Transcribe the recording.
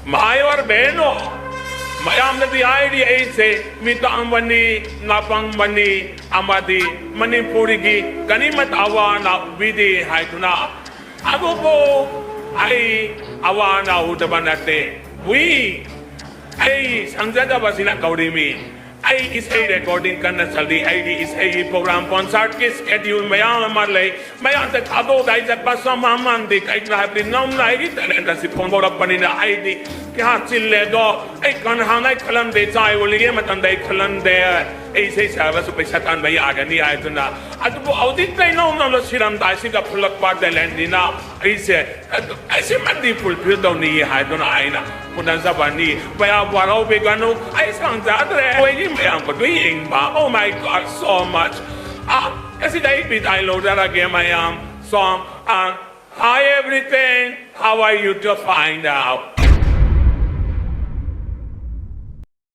भाई और बहनों मयाम नदी आईडी ऐसे मिताम बनी नापंग बनी अमादी मणिपुरी की गनीमत आवाना विधि है तुना अबो को आई आवाना उठा बनते हुई आई संजय बसीना कौड़ी में आई इसे रिकॉर्डिंग करना चलती आई इसे प्रोग्राम कॉन्सर्ट के स्केड्यूल में यहाँ हमारे मैं तक आदो दाई जब बस सामान दिख आई ना अपनी नाम ना आई टैलेंट से फोन बोला पनी ना आई दी क्या चिल्ले दो आई कौन हाँ ना खलन दे चाय वो लिए मतलब दे खलन दे ऐसे सर्विस पे शतान भाई आगे नहीं आए तो ना आज वो अवधिक नहीं ना उन्होंने सिरम दासी का फुलक पार दे लेंदी ना ऐसे मणिपुर फिर तो नहीं है तो ना आई ना पुनः ज़बानी मैं वालों पे गानों ऐसा अंदाज़ रहे वही मैं आपको तो ये इंबा oh my god so much ऐसे दाई भी दाई लोग जरा के मैं song hi everything how are you to find out